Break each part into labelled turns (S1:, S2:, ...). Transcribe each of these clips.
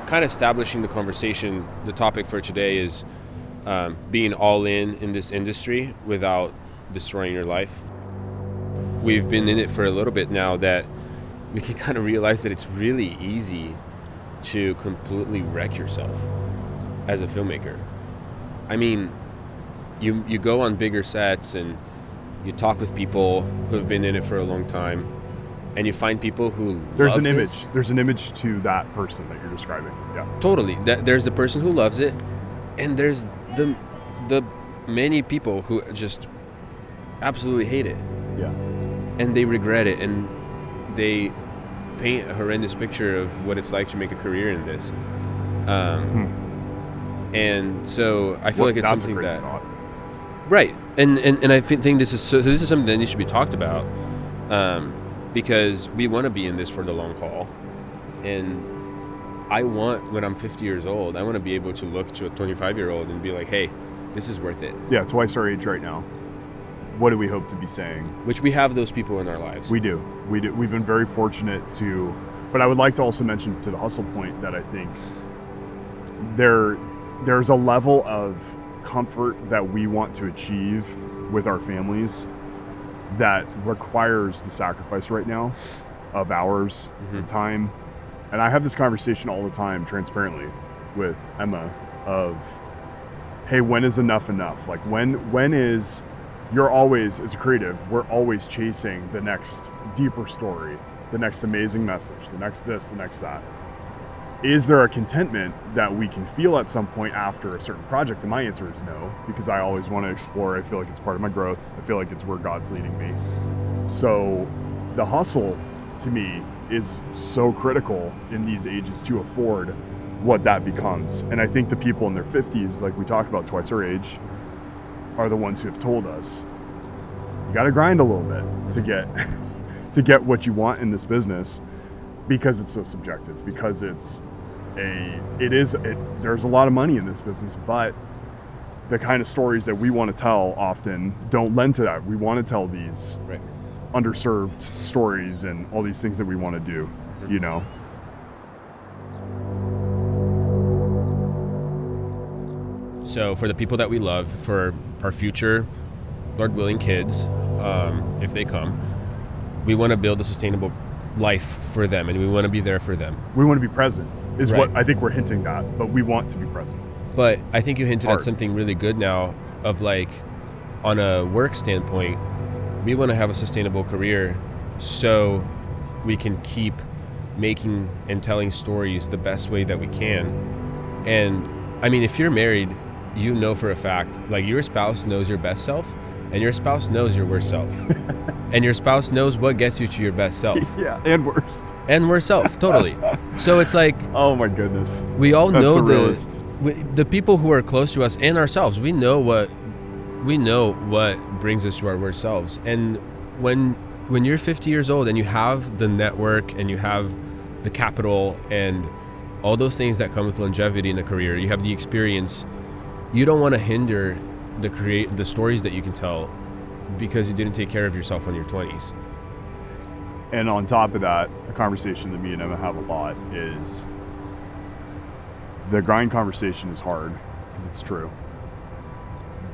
S1: kind of establishing the conversation, the topic for today is being all in this industry without destroying your life. We've been in it for a little bit now that we can kind of realize that it's really easy to completely wreck yourself as a filmmaker. I mean, you go on bigger sets and you talk with people who have been in it for a long time, and you find people who
S2: There's
S1: love
S2: an
S1: this.
S2: image. There's an image to that person that you're describing. Yeah.
S1: Totally. There's the person who loves it, and there's the many people who just absolutely hate it.
S2: Yeah.
S1: And they regret it, and they paint a horrendous picture of what it's like to make a career in this. And so I feel like it's
S2: that's
S1: something
S2: a crazy
S1: that...
S2: thought.
S1: Right. And I think this is something that needs to be talked about, because we want to be in this for the long haul. And I want, when I'm 50 years old, I want to be able to look to a 25-year-old and be like, hey, this is worth it.
S2: Yeah, twice our age right now. What do we hope to be saying?
S1: Which we have those people in our lives.
S2: We do. We've been very fortunate to, but I would like to also mention to the hustle point that I think there's a level of comfort that we want to achieve with our families that requires the sacrifice right now of hours and time. And I have this conversation all the time, transparently, with Emma of, hey, when is enough enough? Like when is, you're always, as a creative, we're always chasing the next deeper story, the next amazing message, the next this, the next that. Is there a contentment that we can feel at some point after a certain project? And my answer is no, because I always want to explore. I feel like it's part of my growth. I feel like it's where God's leading me. So the hustle, to me, is so critical in these ages to afford what that becomes. And I think the people in their 50s, like we talked about, twice our age, are the ones who have told us, you got to grind a little bit to get what you want in this business, because it's so subjective, because there's a lot of money in this business, but the kind of stories that we want to tell often don't lend to that. We want to tell these underserved stories and all these things that we want to do, you know?
S1: So for the people that we love, for our future, Lord willing, kids, if they come, we want to build a sustainable life for them, and we want to be there for them.
S2: We want to be present, is
S1: Right.
S2: what I think we're hinting at, but we want to be present.
S1: But I think you hinted
S2: Hard.
S1: at something really good now of, like, on a work standpoint, we want to have a sustainable career so we can keep making and telling stories the best way that we can. And I mean, if you're married, you know for a fact, like, your spouse knows your best self, and your spouse knows your worst self. And your spouse knows what gets you to your best self.
S2: Yeah, and worst.
S1: And worst self, totally. So it's like,
S2: Oh my goodness.
S1: we all
S2: That's
S1: know
S2: the realist.
S1: the people who are close to us and ourselves. We know what brings us to our worst selves. And when you're 50 years old and you have the network and you have the capital and all those things that come with longevity in a career, you have the experience, you don't want to hinder the stories that you can tell because you didn't take care of yourself in your 20s.
S2: And on top of that, a conversation that me and Emma have a lot is the grind conversation is hard, because it's true.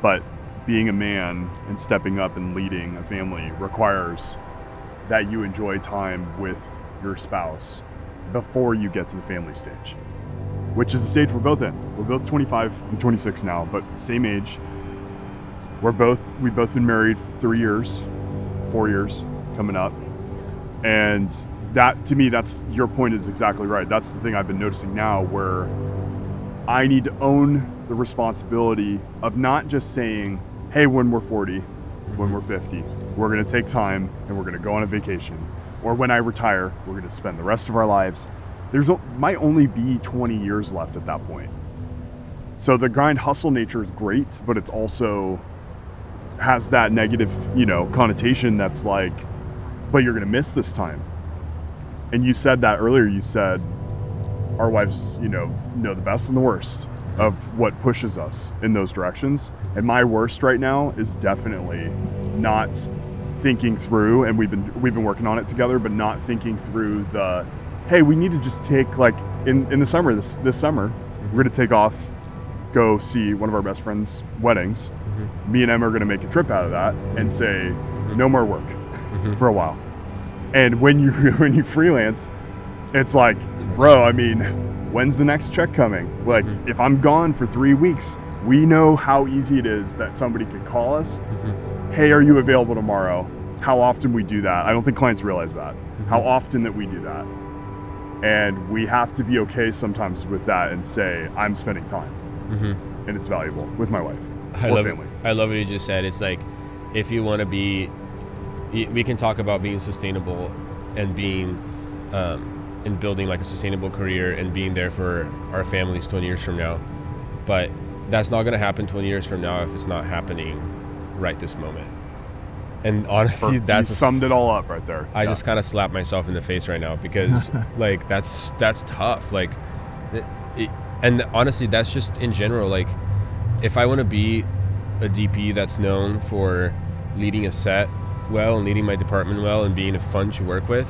S2: But being a man and stepping up and leading a family requires that you enjoy time with your spouse before you get to the family stage, which is the stage we're both in. We're both 25 and 26 now, but same age. We've both been married 4 years coming up. And that, to me, that's, your point is exactly right. That's the thing I've been noticing now, where I need to own the responsibility of not just saying, hey, when we're 40, when we're 50, we're going to take time and we're going to go on a vacation. Or when I retire, we're going to spend the rest of our lives. Might only be 20 years left at that point. So the grind hustle nature is great, but it's also has that negative, connotation that's like, but you're going to miss this time. And you said that earlier. You said our wives, know the best and the worst of what pushes us in those directions. And my worst right now is definitely not thinking through, and we've been working on it together, but not thinking through hey, we need to just take like in the summer, this summer, we're going to take off, go see one of our best friends' weddings. Me and Emma are going to make a trip out of that and say, no more work for a while. And when you freelance, it's like, bro, I mean, when's the next check coming? Like, if I'm gone for 3 weeks, we know how easy it is that somebody could call us. Hey, are you available tomorrow? How often we do that? I don't think clients realize that. How often that we do that. And we have to be okay sometimes with that and say, I'm spending time. And it's valuable with my wife or family.
S1: I love what you just said. It's like, if you want to be, we can talk about being sustainable and being, and building like a sustainable career and being there for our families 20 years from now. But that's not going to happen 20 years from now if it's not happening right this moment. And honestly,
S2: You summed it all up right there.
S1: I just kind of slapped myself in the face right now because like that's tough. Like, and honestly, that's just in general. Like, if I want to be a DP that's known for leading a set well and leading my department well and being fun to work with,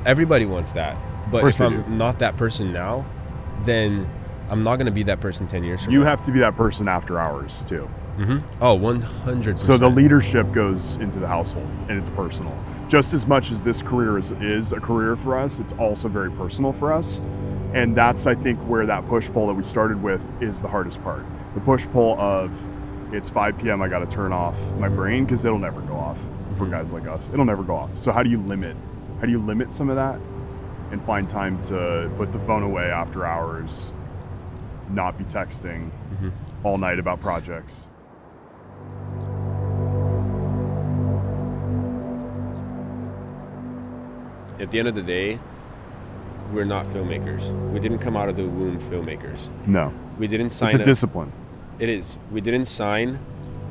S1: everybody wants that. But if I'm not that person now, then I'm not going to be that person 10 years from now.
S2: You have to be that person after hours too.
S1: Oh, 100%.
S2: So the leadership goes into the household and it's personal. Just as much as this career is a career for us, it's also very personal for us. And that's, I think, where that push-pull that we started with is the hardest part. The push-pull of, it's 5 p.m., I got to turn off my brain because it'll never go off for guys like us. It'll never go off. So how do you limit some of that and find time to put the phone away after hours, not be texting all night about projects?
S1: At the end of the day, we're not filmmakers. We didn't come out of the womb filmmakers.
S2: No.
S1: We didn't sign
S2: It's a discipline.
S1: It is. We didn't sign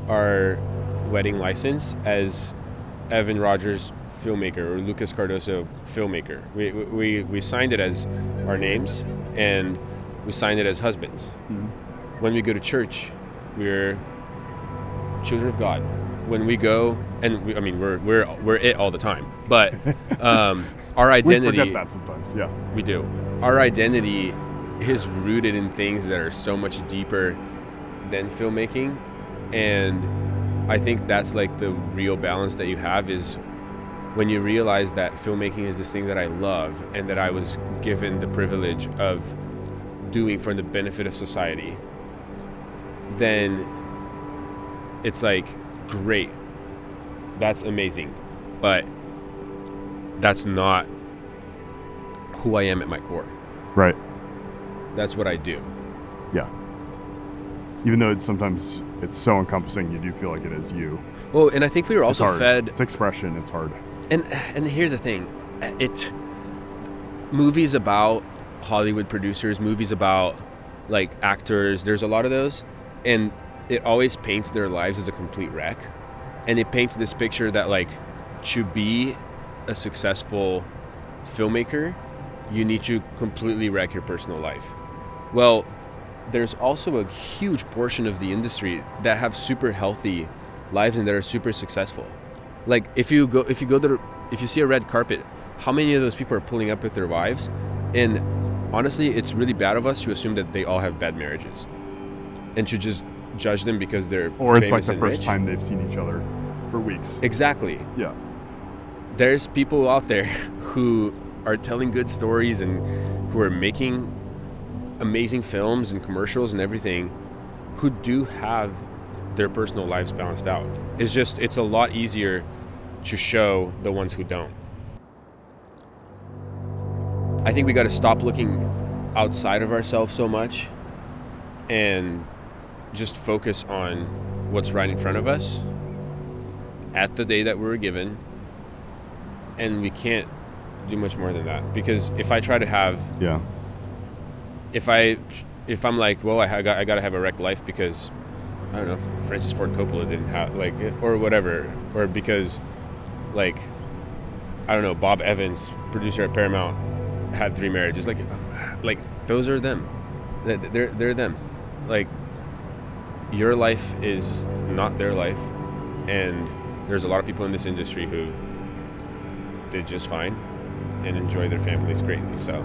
S1: our wedding license as Evan Rogers filmmaker or Lucas Cardoso filmmaker. We signed it as our names, and we signed it as husbands. When we go to church, we're children of God. When we go, and we're it all the time, but our identity.
S2: We forget that sometimes. Yeah,
S1: we do. Our identity is rooted in things that are so much deeper than filmmaking, and I think that's like the real balance that you have is when you realize that filmmaking is this thing that I love and that I was given the privilege of doing for the benefit of society. Then it's like, great, that's amazing, but that's not who I am at my core.
S2: Right.
S1: That's what I do.
S2: Yeah. Even though sometimes it's so encompassing, you do feel like it is you.
S1: Well, and I think we were also fed.
S2: It's expression. It's hard.
S1: And here's the thing, movies about Hollywood producers, movies about like actors. There's a lot of those, and it always paints their lives as a complete wreck, and it paints this picture that like to be a successful filmmaker, you need to completely wreck your personal life. Well, there's also a huge portion of the industry that have super healthy lives and that are super successful. Like if you see a red carpet, how many of those people are pulling up with their wives? And honestly, it's really bad of us to assume that they all have bad marriages and to just judge them because they're
S2: or it's like the
S1: and
S2: first
S1: rich.
S2: Time they've seen each other for weeks.
S1: Exactly.
S2: Yeah.
S1: There's people out there who are telling good stories and who are making amazing films and commercials and everything who do have their personal lives balanced out. It's a lot easier to show the ones who don't. I think we got to stop looking outside of ourselves so much and just focus on what's right in front of us at the day that we were given. And we can't do much more than that, because if I try to have, if I'm like, well, I got to have a wrecked life because I don't know, Francis Ford Coppola didn't have like, or whatever, or because like, I don't know, Bob Evans, producer at Paramount, had 3 marriages. Like those are them. They're them. Like, your life is not their life, and there's a lot of people in this industry who did just fine and enjoy their families greatly. So